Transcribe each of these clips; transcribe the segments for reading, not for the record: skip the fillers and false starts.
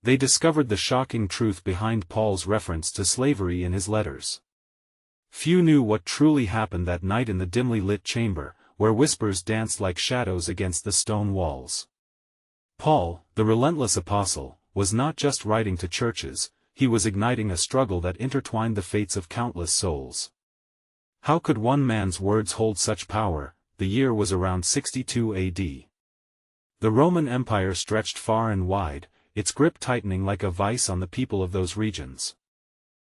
They discovered the shocking truth behind Paul's reference to slavery in his letters. Few knew what truly happened that night in the dimly lit chamber, where whispers danced like shadows against the stone walls. Paul, the relentless apostle, was not just writing to churches, he was igniting a struggle that intertwined the fates of countless souls. How could one man's words hold such power? The year was around 62 AD. The Roman Empire stretched far and wide, its grip tightening like a vice on the people of those regions.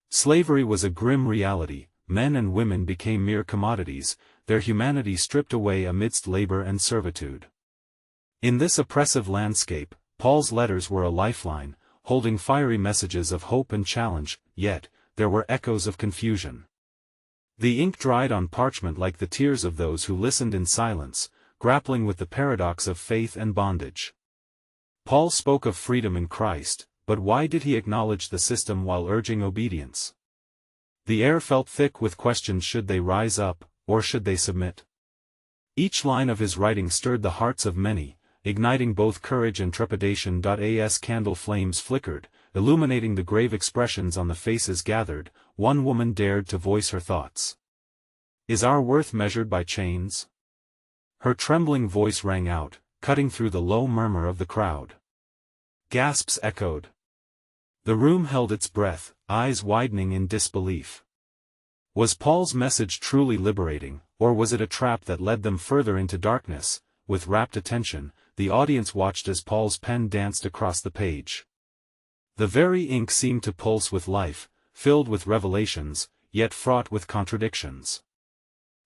Slavery was a grim reality, men and women became mere commodities, their humanity stripped away amidst labor and servitude. In this oppressive landscape, Paul's letters were a lifeline, holding fiery messages of hope and challenge, yet, there were echoes of confusion. The ink dried on parchment like the tears of those who listened in silence, grappling with the paradox of faith and bondage. Paul spoke of freedom in Christ, but why did he acknowledge the system while urging obedience? The air felt thick with questions: should they rise up, or should they submit? Each line of his writing stirred the hearts of many, igniting both courage and trepidation. As candle flames flickered, illuminating the grave expressions on the faces gathered, one woman dared to voice her thoughts. Is our worth measured by chains? Her trembling voice rang out, cutting through the low murmur of the crowd. Gasps echoed. The room held its breath, eyes widening in disbelief. Was Paul's message truly liberating, or was it a trap that led them further into darkness? With rapt attention, the audience watched as Paul's pen danced across the page. The very ink seemed to pulse with life, filled with revelations, yet fraught with contradictions.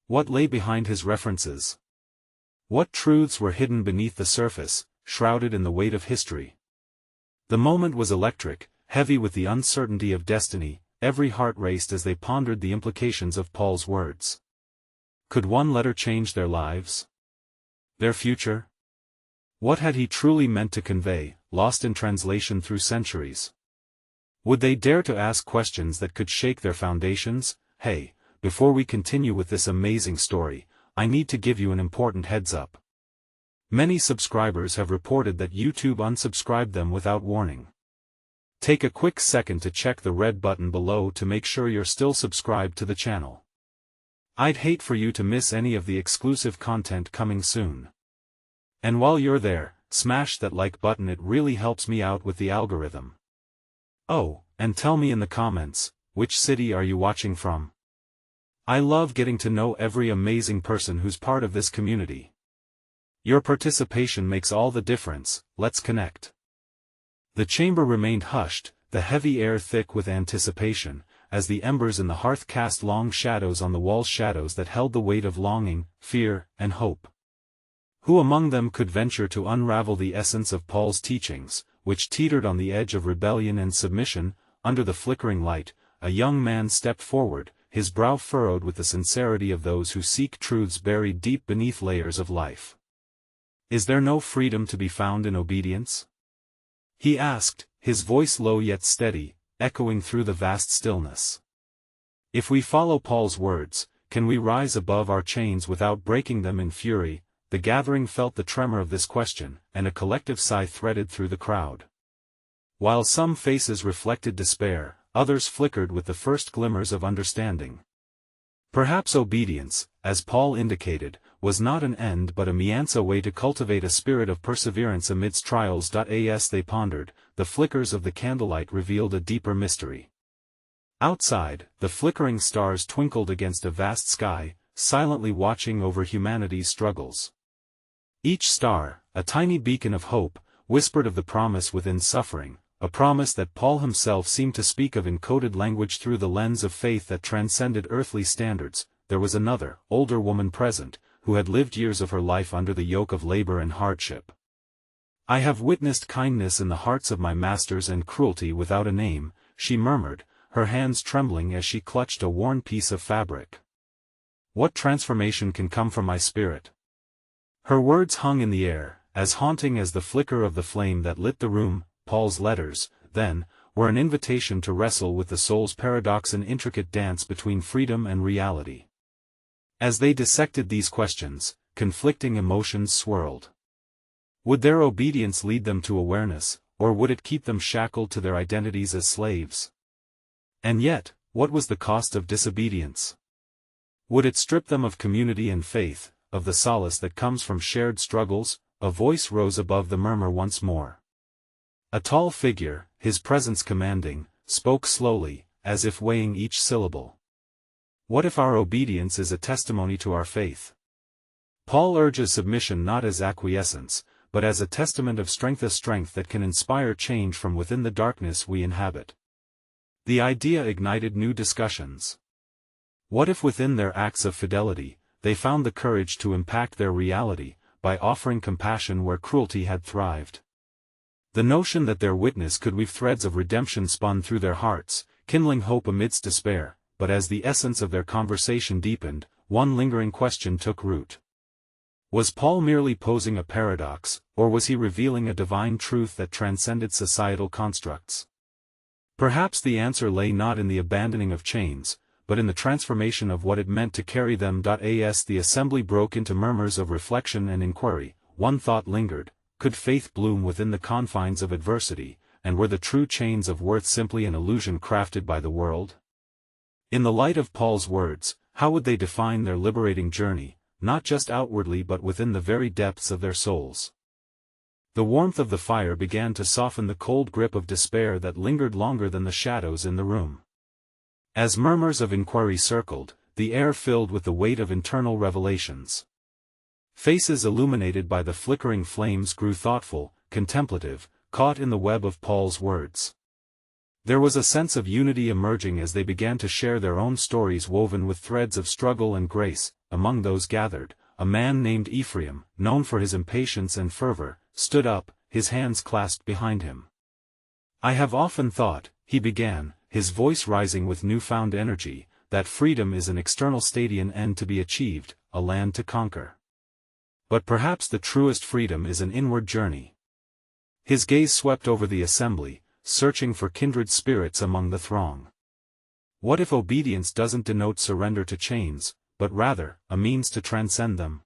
What lay behind his references? What truths were hidden beneath the surface, shrouded in the weight of history? The moment was electric, heavy with the uncertainty of destiny. Every heart raced as they pondered the implications of Paul's words. Could one letter change their lives? Their future? What had he truly meant to convey, lost in translation through centuries? Would they dare to ask questions that could shake their foundations? Hey, before we continue with this amazing story, I need to give you an important heads up. Many subscribers have reported that YouTube unsubscribed them without warning. Take a quick second to check the red button below to make sure you're still subscribed to the channel. I'd hate for you to miss any of the exclusive content coming soon. And while you're there, smash that like button, it really helps me out with the algorithm. Oh, and tell me in the comments, which city are you watching from? I love getting to know every amazing person who's part of this community. Your participation makes all the difference. Let's connect. The chamber remained hushed, the heavy air thick with anticipation, as the embers in the hearth cast long shadows on the walls, shadows that held the weight of longing, fear, and hope. Who among them could venture to unravel the essence of Paul's teachings, which teetered on the edge of rebellion and submission? Under the flickering light, a young man stepped forward, his brow furrowed with the sincerity of those who seek truths buried deep beneath layers of life. Is there no freedom to be found in obedience? He asked, his voice low yet steady, echoing through the vast stillness. If we follow Paul's words, can we rise above our chains without breaking them in fury? The gathering felt the tremor of this question, and a collective sigh threaded through the crowd. While some faces reflected despair, others flickered with the first glimmers of understanding. Perhaps obedience, as Paul indicated, was not an end but a means, a way to cultivate a spirit of perseverance amidst trials. As they pondered, the flickers of the candlelight revealed a deeper mystery. Outside, the flickering stars twinkled against a vast sky, silently watching over humanity's struggles. Each star, a tiny beacon of hope, whispered of the promise within suffering, a promise that Paul himself seemed to speak of in coded language through the lens of faith that transcended earthly standards. There was another, older woman present, who had lived years of her life under the yoke of labor and hardship. I have witnessed kindness in the hearts of my masters and cruelty without a name, she murmured, her hands trembling as she clutched a worn piece of fabric. What transformation can come from my spirit? Her words hung in the air, as haunting as the flicker of the flame that lit the room. Paul's letters, then, were an invitation to wrestle with the soul's paradox, an intricate dance between freedom and reality. As they dissected these questions, conflicting emotions swirled. Would their obedience lead them to awareness, or would it keep them shackled to their identities as slaves? And yet, what was the cost of disobedience? Would it strip them of community and faith, of the solace that comes from shared struggles? A voice rose above the murmur once more. A tall figure, his presence commanding, spoke slowly, as if weighing each syllable. What if our obedience is a testimony to our faith? Paul urges submission not as acquiescence, but as a testament of strength, a strength that can inspire change from within the darkness we inhabit. The idea ignited new discussions. What if within their acts of fidelity, they found the courage to impact their reality, by offering compassion where cruelty had thrived? The notion that their witness could weave threads of redemption spun through their hearts, kindling hope amidst despair, but as the essence of their conversation deepened, one lingering question took root. Was Paul merely posing a paradox, or was he revealing a divine truth that transcended societal constructs? Perhaps the answer lay not in the abandoning of chains, but in the transformation of what it meant to carry them. As the assembly broke into murmurs of reflection and inquiry, one thought lingered: could faith bloom within the confines of adversity, and were the true chains of worth simply an illusion crafted by the world? In the light of Paul's words, how would they define their liberating journey, not just outwardly but within the very depths of their souls? The warmth of the fire began to soften the cold grip of despair that lingered longer than the shadows in the room. As murmurs of inquiry circled, the air filled with the weight of internal revelations. Faces illuminated by the flickering flames grew thoughtful, contemplative, caught in the web of Paul's words. There was a sense of unity emerging as they began to share their own stories woven with threads of struggle and grace. Among those gathered, a man named Ephraim, known for his impatience and fervor, stood up, his hands clasped behind him. "I have often thought," he began, his voice rising with newfound energy, "that freedom is an external stadion end to be achieved, a land to conquer. But perhaps the truest freedom is an inward journey." His gaze swept over the assembly, searching for kindred spirits among the throng. What if obedience doesn't denote surrender to chains, but rather, a means to transcend them?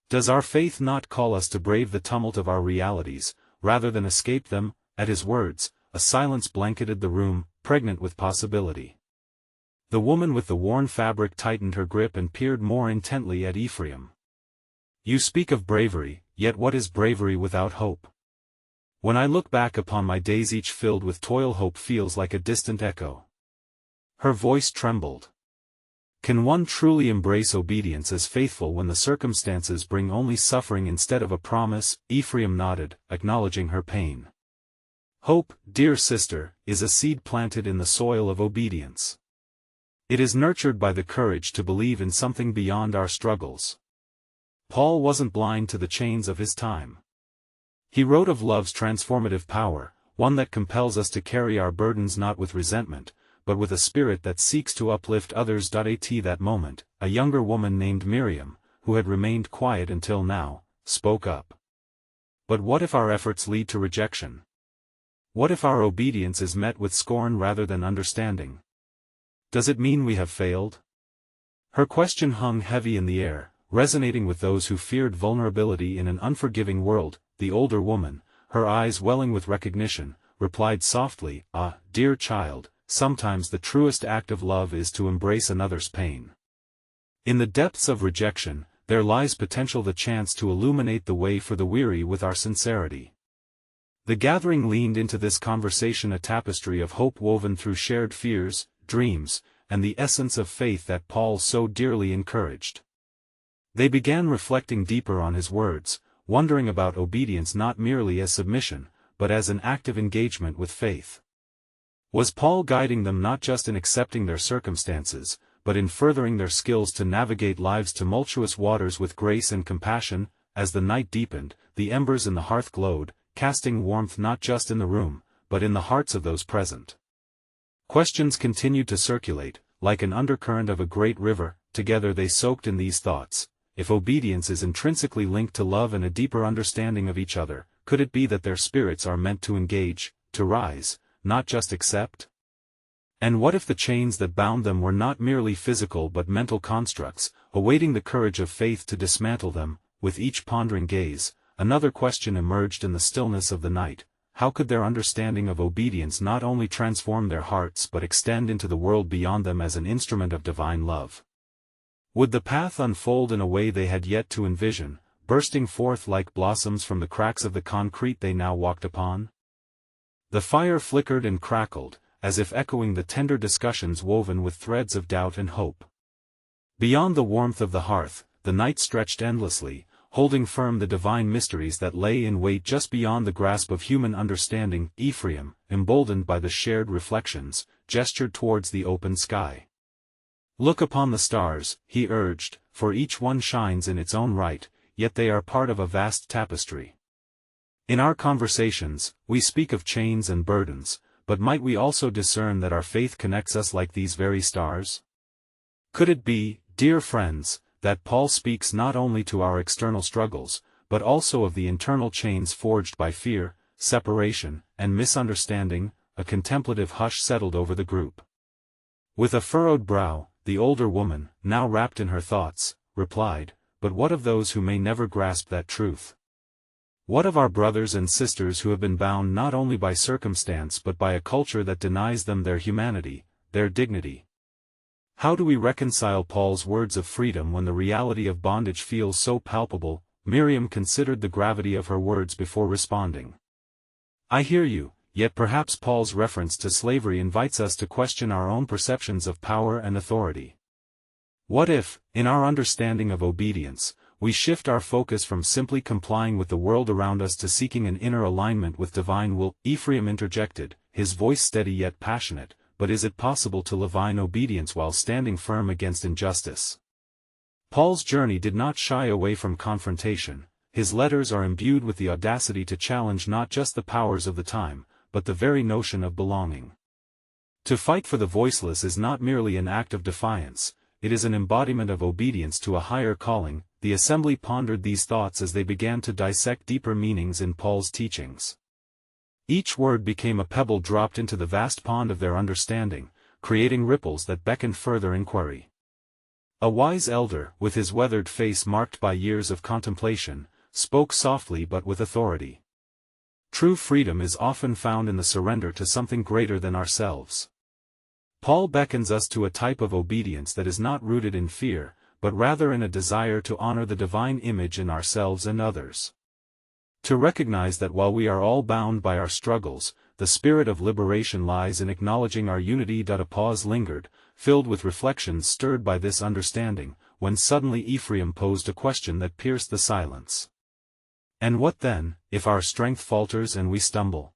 Does our faith not call us to brave the tumult of our realities, rather than escape them? At his words, a silence blanketed the room, pregnant with possibility. The woman with the worn fabric tightened her grip and peered more intently at Ephraim. "You speak of bravery, yet what is bravery without hope? When I look back upon my days each filled with toil, hope feels like a distant echo." Her voice trembled. Can one truly embrace obedience as faithful when the circumstances bring only suffering instead of a promise? Ephraim nodded, acknowledging her pain. Hope, dear sister, is a seed planted in the soil of obedience. It is nurtured by the courage to believe in something beyond our struggles. Paul wasn't blind to the chains of his time. He wrote of love's transformative power, one that compels us to carry our burdens not with resentment, but with a spirit that seeks to uplift others. At that moment, a younger woman named Miriam, who had remained quiet until now, spoke up. But what if our efforts lead to rejection? What if our obedience is met with scorn rather than understanding? Does it mean we have failed? Her question hung heavy in the air, resonating with those who feared vulnerability in an unforgiving world. The older woman, her eyes welling with recognition, replied softly, "Ah, dear child, sometimes the truest act of love is to embrace another's pain. In the depths of rejection, there lies potential, the chance to illuminate the way for the weary with our sincerity." The gathering leaned into this conversation, a tapestry of hope woven through shared fears, dreams, and the essence of faith that Paul so dearly encouraged. They began reflecting deeper on his words, wondering about obedience not merely as submission, but as an active engagement with faith. Was Paul guiding them not just in accepting their circumstances, but in furthering their skills to navigate life's tumultuous waters with grace and compassion? As the night deepened, the embers in the hearth glowed, casting warmth not just in the room, but in the hearts of those present. Questions continued to circulate, like an undercurrent of a great river. Together they soaked in these thoughts. If obedience is intrinsically linked to love and a deeper understanding of each other, could it be that their spirits are meant to engage, to rise, not just accept? And what if the chains that bound them were not merely physical but mental constructs, awaiting the courage of faith to dismantle them? With each pondering gaze, another question emerged in the stillness of the night: how could their understanding of obedience not only transform their hearts but extend into the world beyond them as an instrument of divine love? Would the path unfold in a way they had yet to envision, bursting forth like blossoms from the cracks of the concrete they now walked upon? The fire flickered and crackled, as if echoing the tender discussions woven with threads of doubt and hope. Beyond the warmth of the hearth, the night stretched endlessly, holding firm the divine mysteries that lay in wait just beyond the grasp of human understanding. Ephraim, emboldened by the shared reflections, gestured towards the open sky. "Look upon the stars," he urged, "for each one shines in its own right, yet they are part of a vast tapestry. In our conversations, we speak of chains and burdens, but might we also discern that our faith connects us like these very stars? Could it be, dear friends, that Paul speaks not only to our external struggles, but also of the internal chains forged by fear, separation, and misunderstanding?" A contemplative hush settled over the group. With a furrowed brow, the older woman, now wrapped in her thoughts, replied, "But what of those who may never grasp that truth? What of our brothers and sisters who have been bound not only by circumstance but by a culture that denies them their humanity, their dignity? How do we reconcile Paul's words of freedom when the reality of bondage feels so palpable?" Miriam considered the gravity of her words before responding. "I hear you, yet perhaps Paul's reference to slavery invites us to question our own perceptions of power and authority. What if, in our understanding of obedience, we shift our focus from simply complying with the world around us to seeking an inner alignment with divine will?" Ephraim interjected, his voice steady yet passionate, "But is it possible to live in obedience while standing firm against injustice?" Paul's journey did not shy away from confrontation. His letters are imbued with the audacity to challenge not just the powers of the time, but the very notion of belonging. To fight for the voiceless is not merely an act of defiance, it is an embodiment of obedience to a higher calling. The assembly pondered these thoughts as they began to dissect deeper meanings in Paul's teachings. Each word became a pebble dropped into the vast pond of their understanding, creating ripples that beckoned further inquiry. A wise elder, with his weathered face marked by years of contemplation, spoke softly but with authority. "True freedom is often found in the surrender to something greater than ourselves. Paul beckons us to a type of obedience that is not rooted in fear, but rather in a desire to honor the divine image in ourselves and others. To recognize that while we are all bound by our struggles, the spirit of liberation lies in acknowledging our unity." A pause lingered, filled with reflections stirred by this understanding, when suddenly Ephraim posed a question that pierced the silence. "And what then, if our strength falters and we stumble?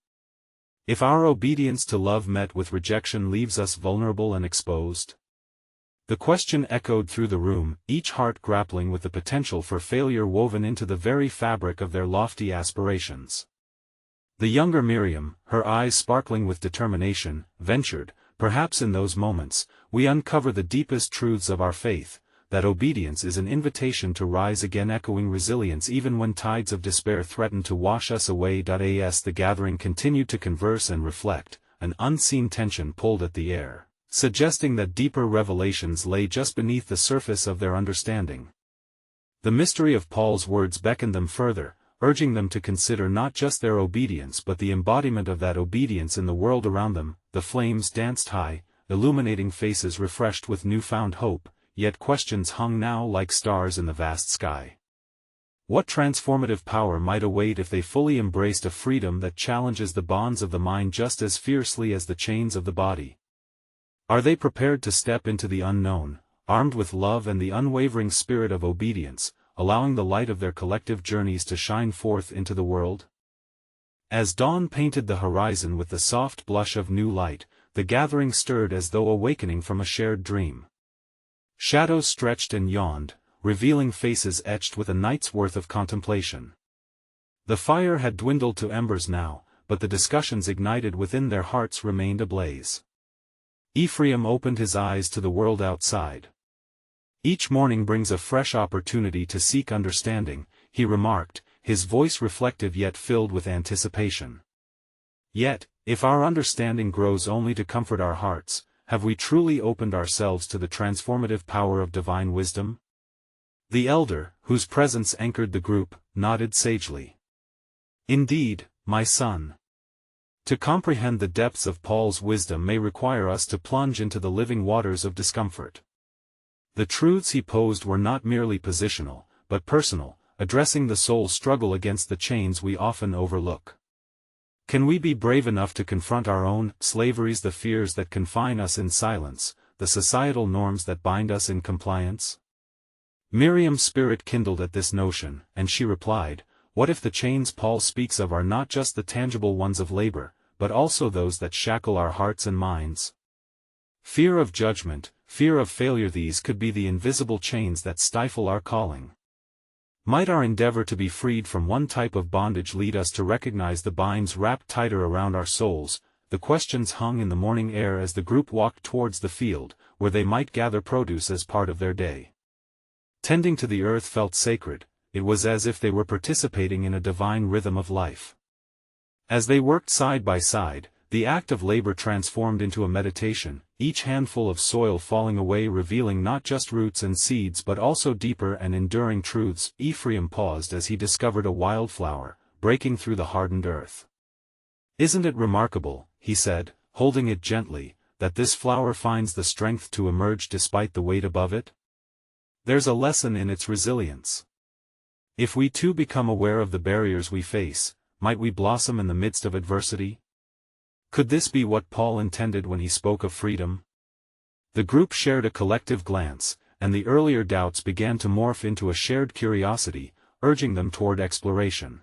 If our obedience to love met with rejection leaves us vulnerable and exposed?" The question echoed through the room, each heart grappling with the potential for failure woven into the very fabric of their lofty aspirations. The younger Miriam, her eyes sparkling with determination, ventured, "Perhaps in those moments, we uncover the deepest truths of our faith, that obedience is an invitation to rise again, echoing resilience even when tides of despair threaten to wash us away." As the gathering continued to converse and reflect, an unseen tension pulled at the air, suggesting that deeper revelations lay just beneath the surface of their understanding. The mystery of Paul's words beckoned them further, urging them to consider not just their obedience but the embodiment of that obedience in the world around them. The flames danced high, illuminating faces refreshed with newfound hope, yet questions hung now like stars in the vast sky. What transformative power might await if they fully embraced a freedom that challenges the bonds of the mind just as fiercely as the chains of the body? Are they prepared to step into the unknown, armed with love and the unwavering spirit of obedience, allowing the light of their collective journeys to shine forth into the world? As dawn painted the horizon with the soft blush of new light, the gathering stirred as though awakening from a shared dream. Shadows stretched and yawned, revealing faces etched with a night's worth of contemplation. The fire had dwindled to embers now, but the discussions ignited within their hearts remained ablaze. Ephraim opened his eyes to the world outside. "Each morning brings a fresh opportunity to seek understanding," he remarked, his voice reflective yet filled with anticipation. "Yet, if our understanding grows only to comfort our hearts, have we truly opened ourselves to the transformative power of divine wisdom?" The elder, whose presence anchored the group, nodded sagely. "Indeed, my son. To comprehend the depths of Paul's wisdom may require us to plunge into the living waters of discomfort. The truths he posed were not merely positional, but personal, addressing the soul's struggle against the chains we often overlook. Can we be brave enough to confront our own slaveries, the fears that confine us in silence, the societal norms that bind us in compliance? Miriam's spirit kindled at this notion, and she replied, "What if the chains Paul speaks of are not just the tangible ones of labor, but also those that shackle our hearts and minds? Fear of judgment, fear of failure, these could be the invisible chains that stifle our calling. Might our endeavor to be freed from one type of bondage lead us to recognize the binds wrapped tighter around our souls?" The questions hung in the morning air as the group walked towards the field, where they might gather produce as part of their day. Tending to the earth felt sacred. It was as if they were participating in a divine rhythm of life. As they worked side by side, the act of labor transformed into a meditation, each handful of soil falling away revealing not just roots and seeds but also deeper and enduring truths. Ephraim paused as he discovered a wildflower, breaking through the hardened earth. "Isn't it remarkable," he said, holding it gently, "that this flower finds the strength to emerge despite the weight above it? There's a lesson in its resilience. If we too become aware of the barriers we face, might we blossom in the midst of adversity?" Could this be what Paul intended when he spoke of freedom? The group shared a collective glance, and the earlier doubts began to morph into a shared curiosity, urging them toward exploration.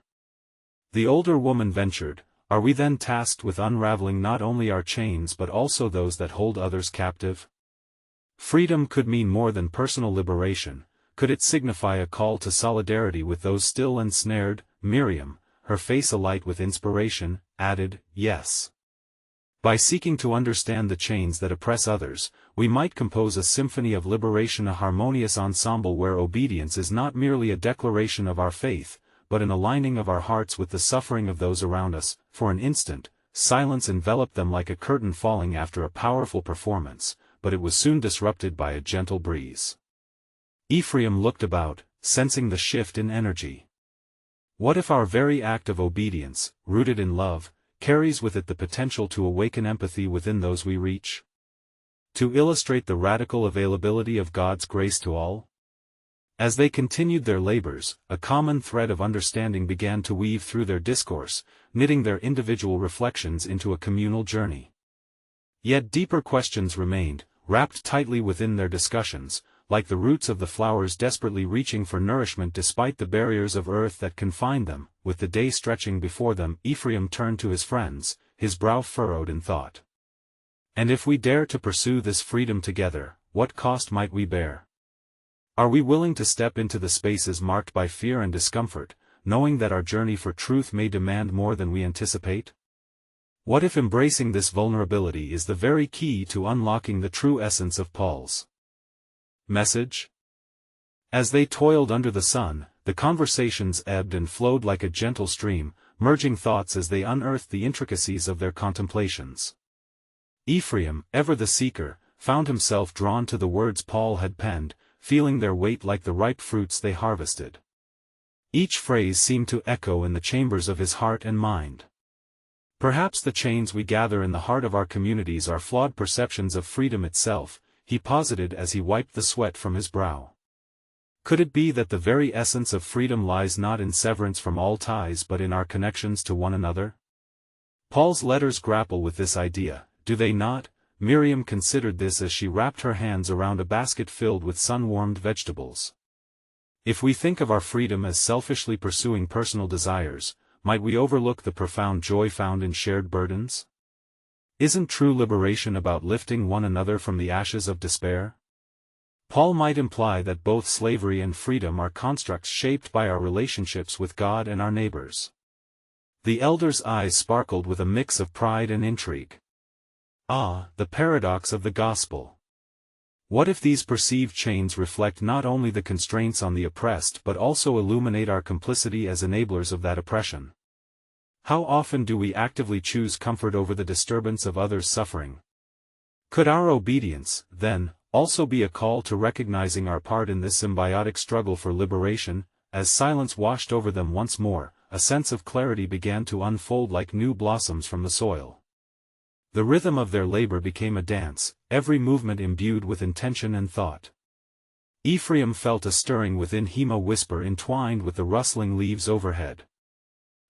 The older woman ventured, "Are we then tasked with unraveling not only our chains but also those that hold others captive? Freedom could mean more than personal liberation. Could it signify a call to solidarity with those still ensnared?" Miriam, her face alight with inspiration, added, "Yes. By seeking to understand the chains that oppress others, we might compose a symphony of liberation, a harmonious ensemble where obedience is not merely a declaration of our faith, but an aligning of our hearts with the suffering of those around us." For an instant, silence enveloped them like a curtain falling after a powerful performance, but it was soon disrupted by a gentle breeze. Ephraim looked about, sensing the shift in energy. What if our very act of obedience, rooted in love, carries with it the potential to awaken empathy within those we reach? To illustrate the radical availability of God's grace to all? As they continued their labors, a common thread of understanding began to weave through their discourse, knitting their individual reflections into a communal journey. Yet deeper questions remained, wrapped tightly within their discussions, like the roots of the flowers desperately reaching for nourishment despite the barriers of earth that confined them. With the day stretching before them, Ephraim turned to his friends, his brow furrowed in thought. "And if we dare to pursue this freedom together, what cost might we bear? Are we willing to step into the spaces marked by fear and discomfort, knowing that our journey for truth may demand more than we anticipate? What if embracing this vulnerability is the very key to unlocking the true essence of Paul's message?" As they toiled under the sun, the conversations ebbed and flowed like a gentle stream, merging thoughts as they unearthed the intricacies of their contemplations. Ephraim, ever the seeker, found himself drawn to the words Paul had penned, feeling their weight like the ripe fruits they harvested. Each phrase seemed to echo in the chambers of his heart and mind. "Perhaps the chains we gather in the heart of our communities are flawed perceptions of freedom itself," he posited as he wiped the sweat from his brow. "Could it be that the very essence of freedom lies not in severance from all ties but in our connections to one another? Paul's letters grapple with this idea, do they not?" Miriam considered this as she wrapped her hands around a basket filled with sun-warmed vegetables. "If we think of our freedom as selfishly pursuing personal desires, might we overlook the profound joy found in shared burdens? Isn't true liberation about lifting one another from the ashes of despair? Paul might imply that both slavery and freedom are constructs shaped by our relationships with God and our neighbors." The elder's eyes sparkled with a mix of pride and intrigue. Ah, the paradox of the gospel! What if these perceived chains reflect not only the constraints on the oppressed but also illuminate our complicity as enablers of that oppression? How often do we actively choose comfort over the disturbance of others' suffering? Could our obedience, then, also be a call to recognizing our part in this symbiotic struggle for liberation? As silence washed over them once more, a sense of clarity began to unfold like new blossoms from the soil. The rhythm of their labor became a dance, every movement imbued with intention and thought. Ephraim felt a stirring within him, a whisper entwined with the rustling leaves overhead.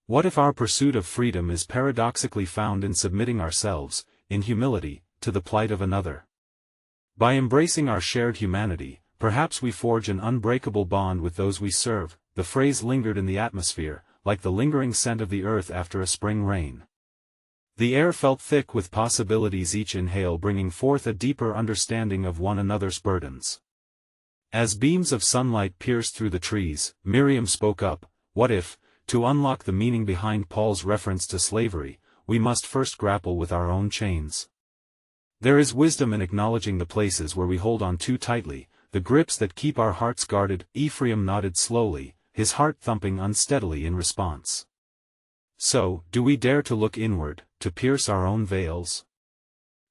What if our pursuit of freedom is paradoxically found in submitting ourselves, in humility, to the plight of another? By embracing our shared humanity, perhaps we forge an unbreakable bond with those we serve. The phrase lingered in the atmosphere, like the lingering scent of the earth after a spring rain. The air felt thick with possibilities, each inhale bringing forth a deeper understanding of one another's burdens. As beams of sunlight pierced through the trees, Miriam spoke up, "What if, to unlock the meaning behind Paul's reference to slavery, we must first grapple with our own chains? There is wisdom in acknowledging the places where we hold on too tightly, the grips that keep our hearts guarded." Ephraim nodded slowly, his heart thumping unsteadily in response. "So, do we dare to look inward, to pierce our own veils?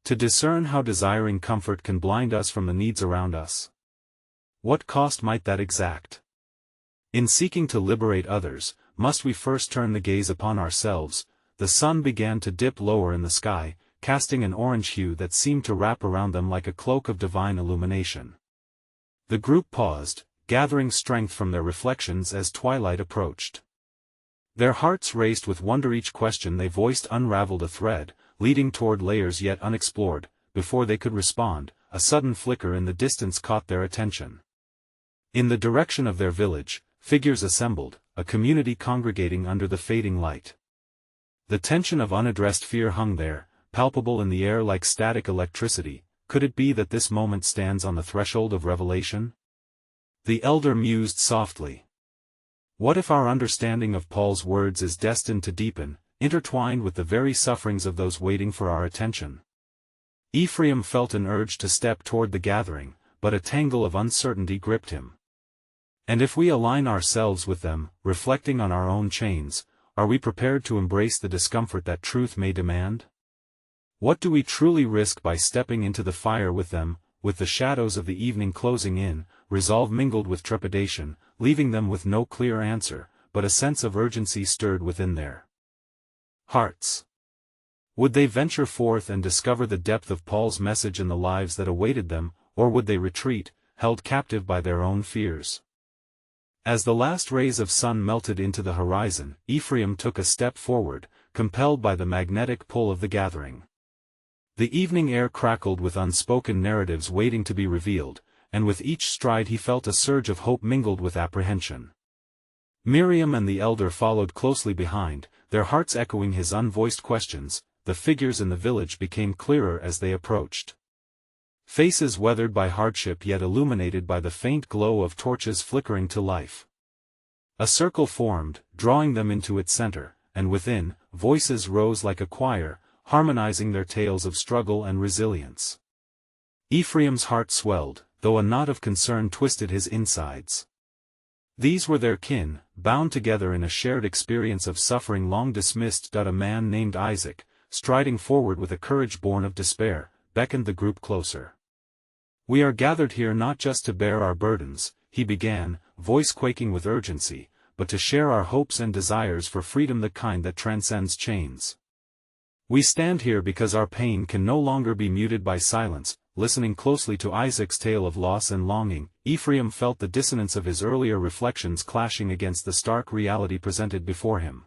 To discern how desiring comfort can blind us from the needs around us? What cost might that exact? In seeking to liberate others, must we first turn the gaze upon ourselves?" The sun began to dip lower in the sky, casting an orange hue that seemed to wrap around them like a cloak of divine illumination. The group paused, gathering strength from their reflections as twilight approached. Their hearts raced with wonder, each question they voiced unraveled a thread, leading toward layers yet unexplored. Before they could respond, a sudden flicker in the distance caught their attention. In the direction of their village, figures assembled, a community congregating under the fading light. The tension of unaddressed fear hung there, palpable in the air like static electricity. Could it be that this moment stands on the threshold of revelation? The elder mused softly. What if our understanding of Paul's words is destined to deepen, intertwined with the very sufferings of those waiting for our attention? Ephraim felt an urge to step toward the gathering, but a tangle of uncertainty gripped him. And if we align ourselves with them, reflecting on our own chains, are we prepared to embrace the discomfort that truth may demand? What do we truly risk by stepping into the fire with them? With the shadows of the evening closing in, resolve mingled with trepidation, leaving them with no clear answer, but a sense of urgency stirred within their hearts. Would they venture forth and discover the depth of Paul's message in the lives that awaited them, or would they retreat, held captive by their own fears? As the last rays of sun melted into the horizon, Ephraim took a step forward, compelled by the magnetic pull of the gathering. The evening air crackled with unspoken narratives waiting to be revealed, and with each stride he felt a surge of hope mingled with apprehension. Miriam and the elder followed closely behind, their hearts echoing his unvoiced questions. The figures in the village became clearer as they approached. Faces weathered by hardship yet illuminated by the faint glow of torches flickering to life. A circle formed, drawing them into its center, and within, voices rose like a choir, harmonizing their tales of struggle and resilience. Ephraim's heart swelled, though a knot of concern twisted his insides. These were their kin, bound together in a shared experience of suffering long dismissed. A man named Isaac, striding forward with a courage born of despair, beckoned the group closer. "We are gathered here not just to bear our burdens," he began, voice quaking with urgency, "but to share our hopes and desires for freedom, the kind that transcends chains. We stand here because our pain can no longer be muted by silence." Listening closely to Isaac's tale of loss and longing, Ephraim felt the dissonance of his earlier reflections clashing against the stark reality presented before him.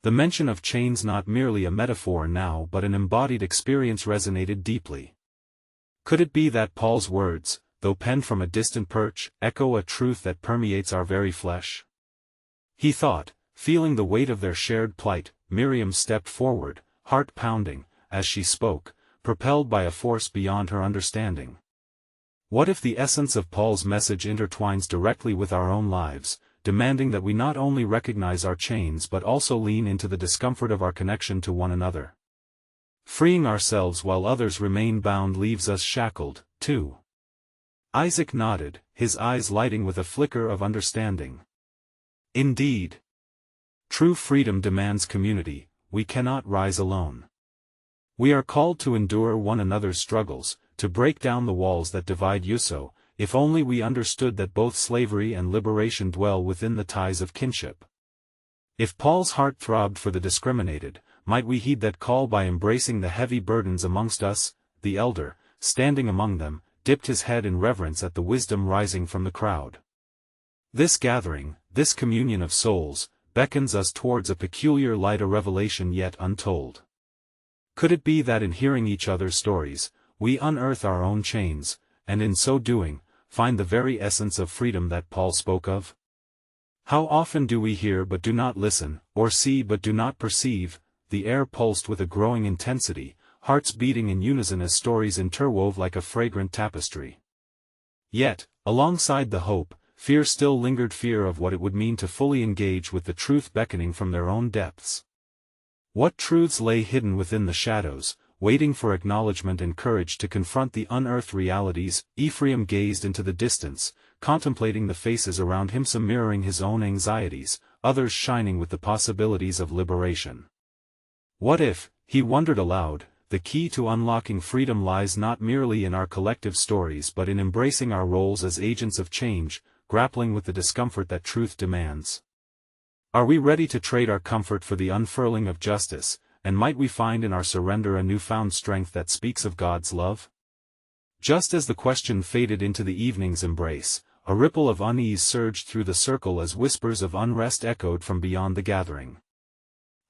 The mention of chains, not merely a metaphor now but an embodied experience, resonated deeply. Could it be that Paul's words, though penned from a distant perch, echo a truth that permeates our very flesh? He thought, feeling the weight of their shared plight. Miriam stepped forward, heart pounding, as she spoke, propelled by a force beyond her understanding. What if the essence of Paul's message intertwines directly with our own lives, demanding that we not only recognize our chains but also lean into the discomfort of our connection to one another? Freeing ourselves while others remain bound leaves us shackled, too. Isaac nodded, his eyes lighting with a flicker of understanding. Indeed. True freedom demands community. We cannot rise alone. We are called to endure one another's struggles, to break down the walls that divide. So, if only we understood that both slavery and liberation dwell within the ties of kinship. If Paul's heart throbbed for the discriminated, might we heed that call by embracing the heavy burdens amongst us? The elder, standing among them, dipped his head in reverence at the wisdom rising from the crowd. This gathering, this communion of souls, beckons us towards a peculiar light, a revelation yet untold. Could it be that in hearing each other's stories, we unearth our own chains, and in so doing, find the very essence of freedom that Paul spoke of? How often do we hear but do not listen, or see but do not perceive? The air pulsed with a growing intensity, hearts beating in unison as stories interwove like a fragrant tapestry. Yet, alongside the hope, fear still lingered, fear of what it would mean to fully engage with the truth beckoning from their own depths. What truths lay hidden within the shadows, waiting for acknowledgement and courage to confront the unearthed realities? Ephraim gazed into the distance, contemplating the faces around him, some mirroring his own anxieties, others shining with the possibilities of liberation. What if, he wondered aloud, the key to unlocking freedom lies not merely in our collective stories but in embracing our roles as agents of change, grappling with the discomfort that truth demands? Are we ready to trade our comfort for the unfurling of justice, and might we find in our surrender a newfound strength that speaks of God's love? Just as the question faded into the evening's embrace, a ripple of unease surged through the circle as whispers of unrest echoed from beyond the gathering.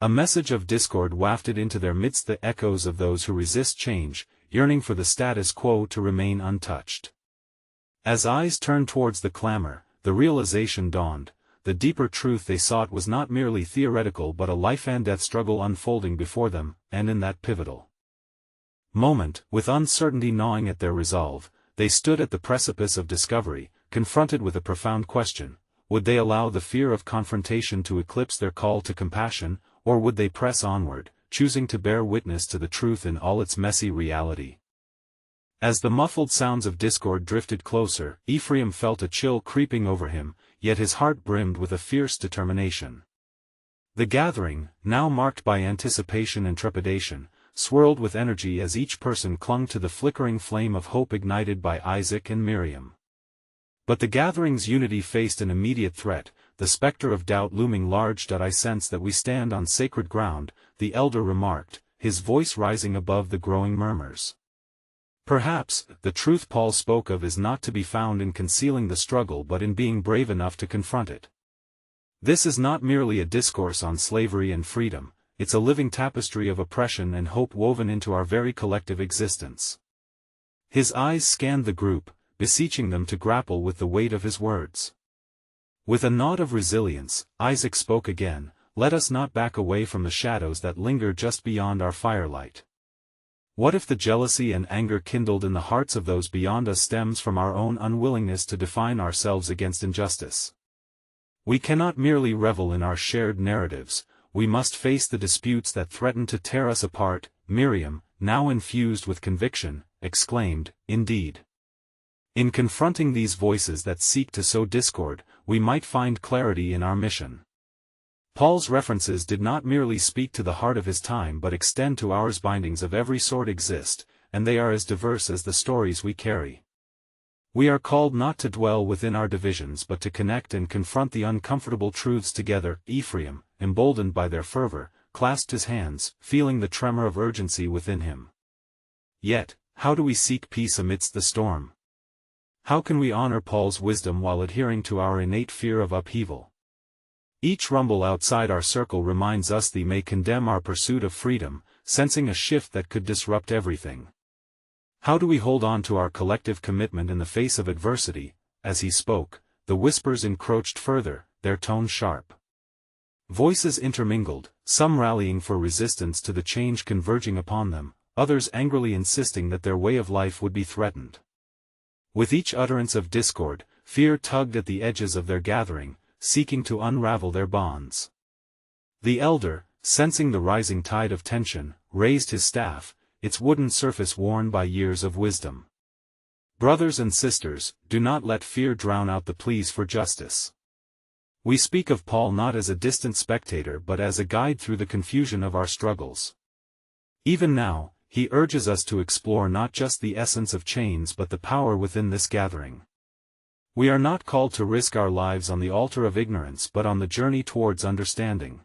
A message of discord wafted into their midst, the echoes of those who resist change, yearning for the status quo to remain untouched. As eyes turned towards the clamor, the realization dawned: the deeper truth they sought was not merely theoretical but a life-and-death struggle unfolding before them, and in that pivotal moment, with uncertainty gnawing at their resolve, they stood at the precipice of discovery, confronted with a profound question: would they allow the fear of confrontation to eclipse their call to compassion, or would they press onward, choosing to bear witness to the truth in all its messy reality? As the muffled sounds of discord drifted closer, Ephraim felt a chill creeping over him, yet his heart brimmed with a fierce determination. The gathering, now marked by anticipation and trepidation, swirled with energy as each person clung to the flickering flame of hope ignited by Isaac and Miriam. But the gathering's unity faced an immediate threat, the specter of doubt looming large. "I sense that we stand on sacred ground," the elder remarked, his voice rising above the growing murmurs. Perhaps, the truth Paul spoke of is not to be found in concealing the struggle but in being brave enough to confront it. This is not merely a discourse on slavery and freedom, it's a living tapestry of oppression and hope woven into our very collective existence. His eyes scanned the group, beseeching them to grapple with the weight of his words. With a nod of resilience, Isaac spoke again: "Let us not back away from the shadows that linger just beyond our firelight. What if the jealousy and anger kindled in the hearts of those beyond us stems from our own unwillingness to define ourselves against injustice? We cannot merely revel in our shared narratives, we must face the disputes that threaten to tear us apart." Miriam, now infused with conviction, exclaimed, "Indeed. In confronting these voices that seek to sow discord, we might find clarity in our mission." Paul's references did not merely speak to the heart of his time but extend to ours. Bindings of every sort exist, and they are as diverse as the stories we carry. We are called not to dwell within our divisions but to connect and confront the uncomfortable truths together. Ephraim, emboldened by their fervor, clasped his hands, feeling the tremor of urgency within him. Yet, how do we seek peace amidst the storm? How can we honor Paul's wisdom while adhering to our innate fear of upheaval? Each rumble outside our circle reminds us they may condemn our pursuit of freedom, sensing a shift that could disrupt everything. How do we hold on to our collective commitment in the face of adversity? As he spoke, the whispers encroached further, their tone sharp. Voices intermingled, some rallying for resistance to the change converging upon them, others angrily insisting that their way of life would be threatened. With each utterance of discord, fear tugged at the edges of their gathering, seeking to unravel their bonds. The elder, sensing the rising tide of tension, raised his staff, its wooden surface worn by years of wisdom. "Brothers and sisters, do not let fear drown out the pleas for justice. We speak of Paul not as a distant spectator but as a guide through the confusion of our struggles. Even now, he urges us to explore not just the essence of chains but the power within this gathering. We are not called to risk our lives on the altar of ignorance but on the journey towards understanding.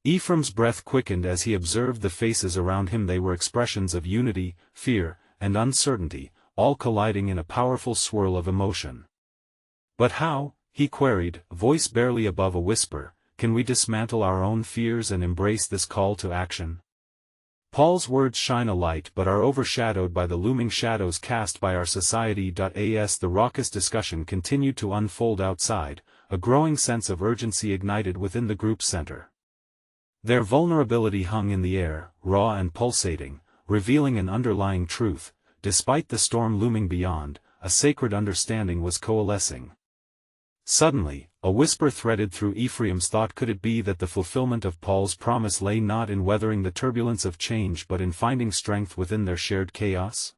Ephraim's breath quickened as he observed the faces around him. They were expressions of unity, fear, and uncertainty, all colliding in a powerful swirl of emotion. "But how," he queried, a voice barely above a whisper, "can we dismantle our own fears and embrace this call to action?" Paul's words shine a light but are overshadowed by the looming shadows cast by our society. As the raucous discussion continued to unfold outside, a growing sense of urgency ignited within the group's center. Their vulnerability hung in the air, raw and pulsating, revealing an underlying truth. Despite the storm looming beyond, a sacred understanding was coalescing. Suddenly, a whisper threaded through Ephraim's thought. Could it be that the fulfillment of Paul's promise lay not in weathering the turbulence of change but in finding strength within their shared chaos?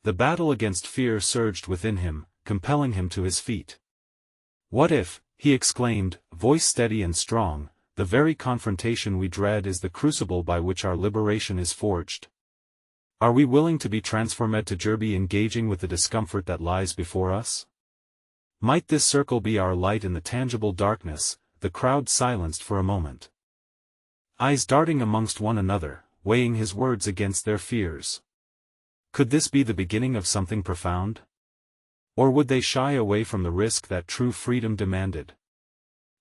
The battle against fear surged within him, compelling him to his feet. "What if," he exclaimed, voice steady and strong, "the very confrontation we dread is the crucible by which our liberation is forged? Are we willing to be transformed to Jerby, engaging with the discomfort that lies before us? Might this circle be our light in the tangible darkness?" The crowd silenced for a moment, eyes darting amongst one another, weighing his words against their fears. Could this be the beginning of something profound? Or would they shy away from the risk that true freedom demanded?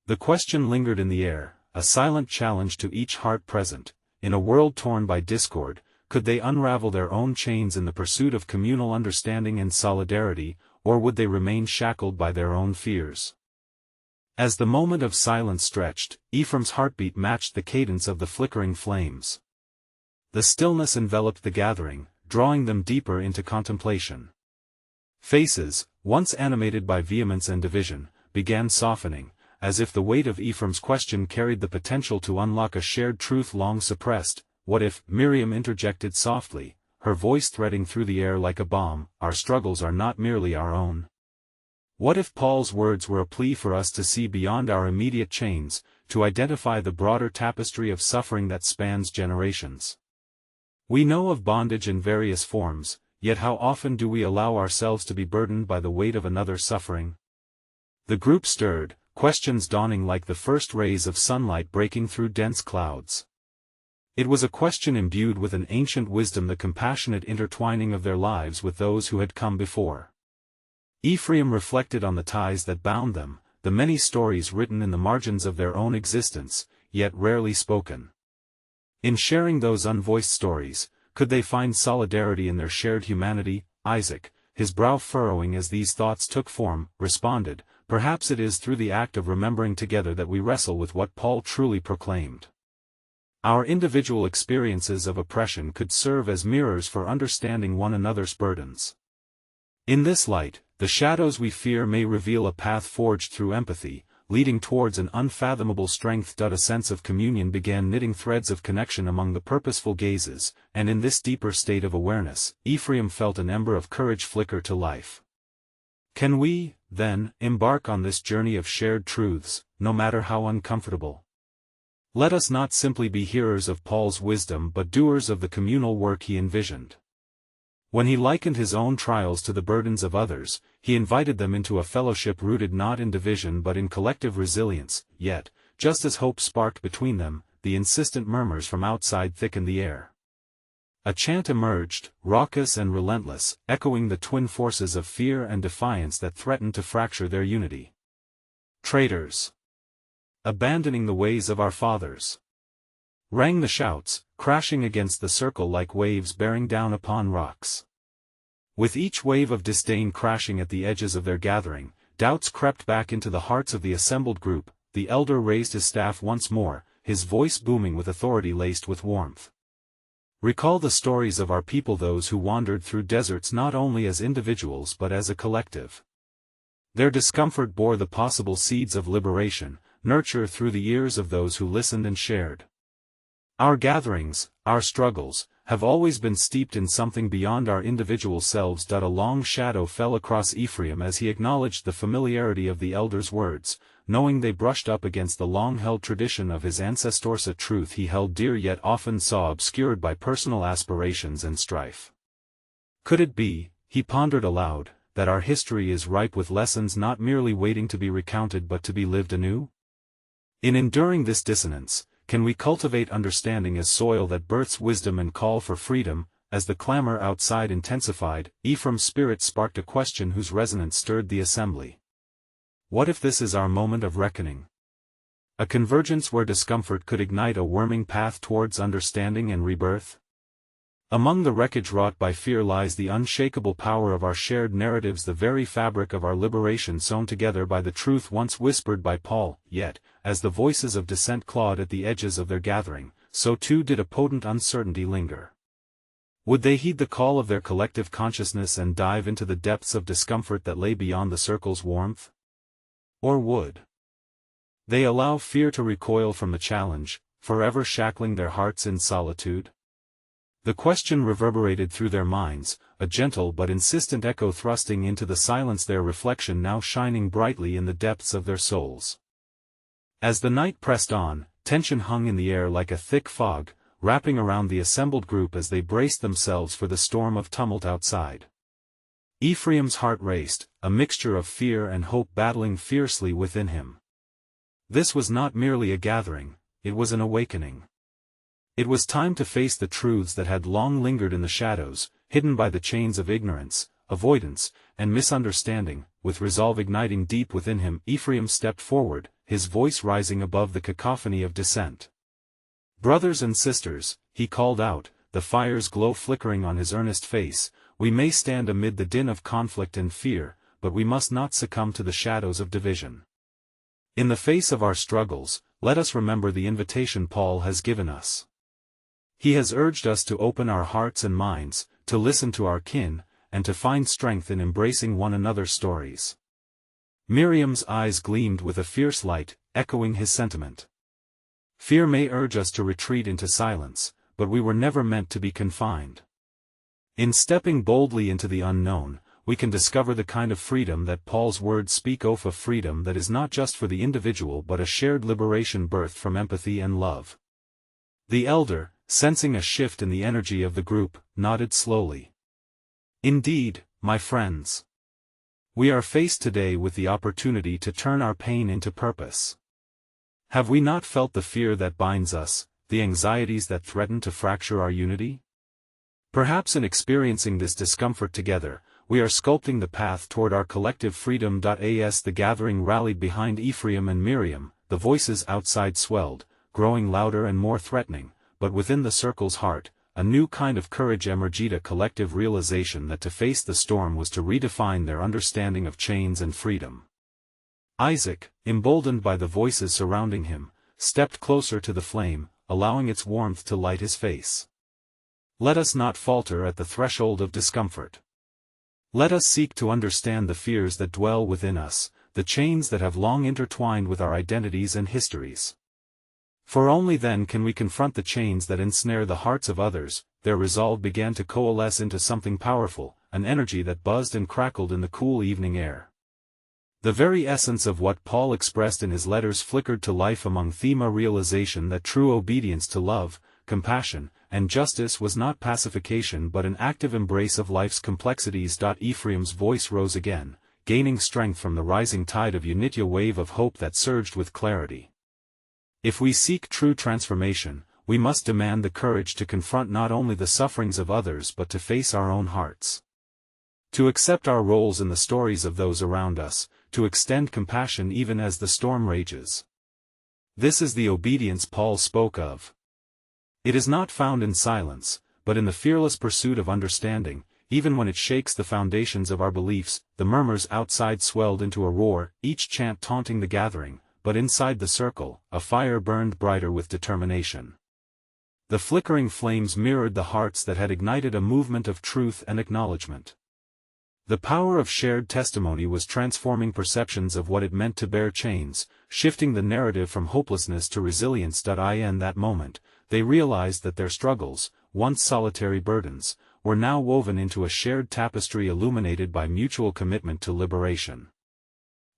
The question lingered in the air, a silent challenge to each heart present. In a world torn by discord, could they unravel their own chains in the pursuit of communal understanding and solidarity, or would they remain shackled by their own fears? As the moment of silence stretched, Ephraim's heartbeat matched the cadence of the flickering flames. The stillness enveloped the gathering, drawing them deeper into contemplation. Faces, once animated by vehemence and division, began softening, as if the weight of Ephraim's question carried the potential to unlock a shared truth long suppressed. "What if," Miriam interjected softly, her voice threading through the air like a bomb, "our struggles are not merely our own? What if Paul's words were a plea for us to see beyond our immediate chains, to identify the broader tapestry of suffering that spans generations? We know of bondage in various forms, yet how often do we allow ourselves to be burdened by the weight of another's suffering?" The group stirred, questions dawning like the first rays of sunlight breaking through dense clouds. It was a question imbued with an ancient wisdom, the compassionate intertwining of their lives with those who had come before. Ephraim reflected on the ties that bound them, the many stories written in the margins of their own existence, yet rarely spoken. In sharing those unvoiced stories, could they find solidarity in their shared humanity? Isaac, his brow furrowing as these thoughts took form, responded, "Perhaps it is through the act of remembering together that we wrestle with what Paul truly proclaimed. Our individual experiences of oppression could serve as mirrors for understanding one another's burdens. In this light, the shadows we fear may reveal a path forged through empathy, leading towards an unfathomable strength." A sense of communion began knitting threads of connection among the purposeful gazes, and in this deeper state of awareness, Ephraim felt an ember of courage flicker to life. Can we, then, embark on this journey of shared truths, no matter how uncomfortable? Let us not simply be hearers of Paul's wisdom but doers of the communal work he envisioned. When he likened his own trials to the burdens of others, he invited them into a fellowship rooted not in division but in collective resilience. Yet, just as hope sparked between them, the insistent murmurs from outside thickened the air. A chant emerged, raucous and relentless, echoing the twin forces of fear and defiance that threatened to fracture their unity. "Traitors! Abandoning the ways of our fathers!" rang the shouts, crashing against the circle like waves bearing down upon rocks. With each wave of disdain crashing at the edges of their gathering, doubts crept back into the hearts of the assembled group. The elder raised his staff once more, his voice booming with authority laced with warmth. "Recall the stories of our people, those who wandered through deserts not only as individuals but as a collective. Their discomfort bore the possible seeds of liberation, nurture through the ears of those who listened and shared. Our gatherings, our struggles, have always been steeped in something beyond our individual selves." A long shadow fell across Ephraim as he acknowledged the familiarity of the elder's words, knowing they brushed up against the long-held tradition of his ancestors, a truth he held dear yet often saw obscured by personal aspirations and strife. Could it be, he pondered aloud, that our history is ripe with lessons not merely waiting to be recounted but to be lived anew? In enduring this dissonance, can we cultivate understanding as soil that births wisdom and call for freedom? As the clamor outside intensified, Ephraim's spirit sparked a question whose resonance stirred the assembly. What if this is our moment of reckoning? A convergence where discomfort could ignite a worming path towards understanding and rebirth? Among the wreckage wrought by fear lies the unshakable power of our shared narratives, the very fabric of our liberation sewn together by the truth once whispered by Paul. Yet, as the voices of dissent clawed at the edges of their gathering, so too did a potent uncertainty linger. Would they heed the call of their collective consciousness and dive into the depths of discomfort that lay beyond the circle's warmth? Or would they allow fear to recoil from the challenge, forever shackling their hearts in solitude? The question reverberated through their minds, a gentle but insistent echo thrusting into the silence, their reflection now shining brightly in the depths of their souls. As the night pressed on, tension hung in the air like a thick fog, wrapping around the assembled group as they braced themselves for the storm of tumult outside. Ephraim's heart raced, a mixture of fear and hope battling fiercely within him. This was not merely a gathering, it was an awakening. It was time to face the truths that had long lingered in the shadows, hidden by the chains of ignorance, avoidance, and misunderstanding. With resolve igniting deep within him, Ephraim stepped forward, his voice rising above the cacophony of dissent. "Brothers and sisters," he called out, the fire's glow flickering on his earnest face, "we may stand amid the din of conflict and fear, but we must not succumb to the shadows of division. In the face of our struggles, let us remember the invitation Paul has given us. He has urged us to open our hearts and minds, to listen to our kin, and to find strength in embracing one another's stories." Miriam's eyes gleamed with a fierce light, echoing his sentiment. Fear may urge us to retreat into silence, but we were never meant to be confined. In stepping boldly into the unknown, we can discover the kind of freedom that Paul's words speak of, a freedom that is not just for the individual but a shared liberation birthed from empathy and love. The elder, sensing a shift in the energy of the group, nodded slowly. "Indeed, my friends. We are faced today with the opportunity to turn our pain into purpose. Have we not felt the fear that binds us, the anxieties that threaten to fracture our unity? Perhaps in experiencing this discomfort together, we are sculpting the path toward our collective freedom." As the gathering rallied behind Ephraim and Miriam, the voices outside swelled, growing louder and more threatening, but within the circle's heart, a new kind of courage emerged, a collective realization that to face the storm was to redefine their understanding of chains and freedom. Isaac, emboldened by the voices surrounding him, stepped closer to the flame, allowing its warmth to light his face. "Let us not falter at the threshold of discomfort. Let us seek to understand the fears that dwell within us, the chains that have long intertwined with our identities and histories. For only then can we confront the chains that ensnare the hearts of others." Their resolve began to coalesce into something powerful, an energy that buzzed and crackled in the cool evening air. The very essence of what Paul expressed in his letters flickered to life among them, a realization that true obedience to love, compassion, and justice was not pacification but an active embrace of life's complexities. Ephraim's voice rose again, gaining strength from the rising tide of unity, a wave of hope that surged with clarity. "If we seek true transformation, we must demand the courage to confront not only the sufferings of others but to face our own hearts. To accept our roles in the stories of those around us, to extend compassion even as the storm rages. This is the obedience Paul spoke of. It is not found in silence, but in the fearless pursuit of understanding, even when it shakes the foundations of our beliefs." The murmurs outside swelled into a roar, each chant taunting the gathering, but inside the circle, a fire burned brighter with determination. The flickering flames mirrored the hearts that had ignited a movement of truth and acknowledgement. The power of shared testimony was transforming perceptions of what it meant to bear chains, shifting the narrative from hopelessness to resilience. In that moment, they realized that their struggles, once solitary burdens, were now woven into a shared tapestry illuminated by mutual commitment to liberation.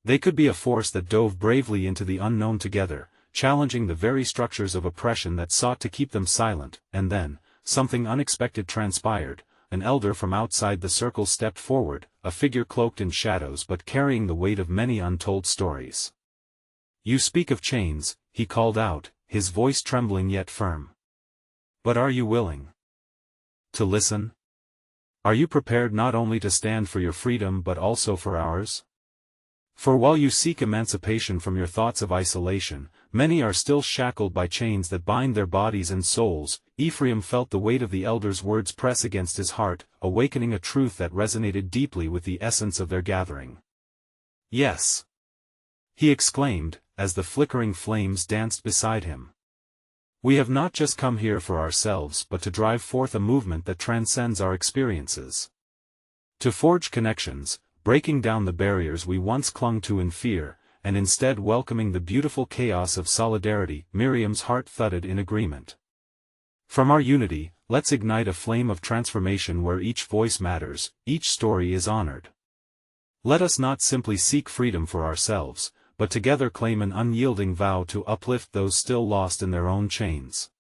They could be a force that dove bravely into the unknown together, challenging the very structures of oppression that sought to keep them silent. And then, something unexpected transpired. an elder from outside the circle stepped forward, a figure cloaked in shadows but carrying the weight of many untold stories. "You speak of chains," he called out, his voice trembling yet firm. "But are you willing to listen? Are you prepared not only to stand for your freedom but also for ours? For while you seek emancipation from your thoughts of isolation, many are still shackled by chains that bind their bodies and souls." Ephraim felt the weight of the elder's words press against his heart, awakening a truth that resonated deeply with the essence of their gathering. "Yes," he exclaimed, as the flickering flames danced beside him. "We have not just come here for ourselves but to drive forth a movement that transcends our experiences. To forge connections, breaking down the barriers we once clung to in fear, and instead welcoming the beautiful chaos of solidarity." Miriam's heart thudded in agreement. "From our unity, let's ignite a flame of transformation where each voice matters, each story is honored. Let us not simply seek freedom for ourselves, but together claim an unyielding vow to uplift those still lost in their own chains.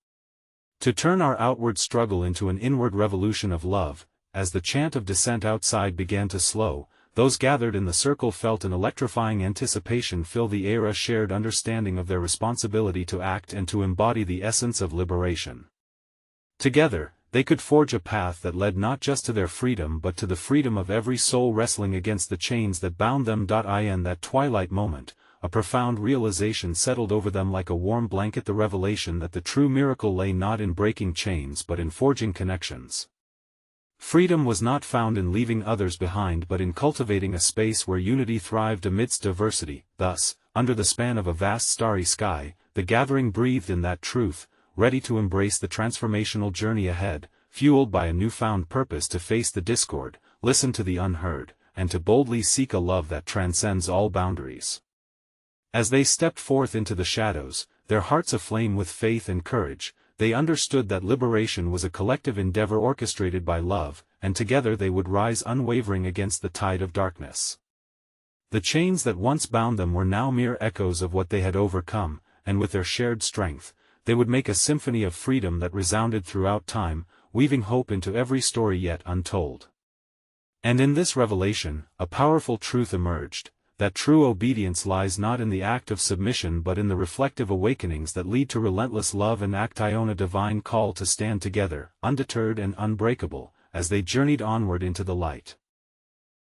To turn our outward struggle into an inward revolution of love." As the chant of dissent outside began to slow, those gathered in the circle felt an electrifying anticipation fill the air, a shared understanding of their responsibility to act and to embody the essence of liberation. Together, they could forge a path that led not just to their freedom but to the freedom of every soul wrestling against the chains that bound them. In that twilight moment, a profound realization settled over them like a warm blanket, the revelation that the true miracle lay not in breaking chains but in forging connections. Freedom was not found in leaving others behind but in cultivating a space where unity thrived amidst diversity. Thus, under the span of a vast starry sky, the gathering breathed in that truth, ready to embrace the transformational journey ahead, fueled by a newfound purpose to face the discord, listen to the unheard, and to boldly seek a love that transcends all boundaries. As they stepped forth into the shadows, their hearts aflame with faith and courage, they understood that liberation was a collective endeavor orchestrated by love, and together they would rise unwavering against the tide of darkness. The chains that once bound them were now mere echoes of what they had overcome, and with their shared strength, they would make a symphony of freedom that resounded throughout time, weaving hope into every story yet untold. And in this revelation, a powerful truth emerged, that true obedience lies not in the act of submission but in the reflective awakenings that lead to relentless love and act. A divine call to stand together, undeterred and unbreakable, as they journeyed onward into the light.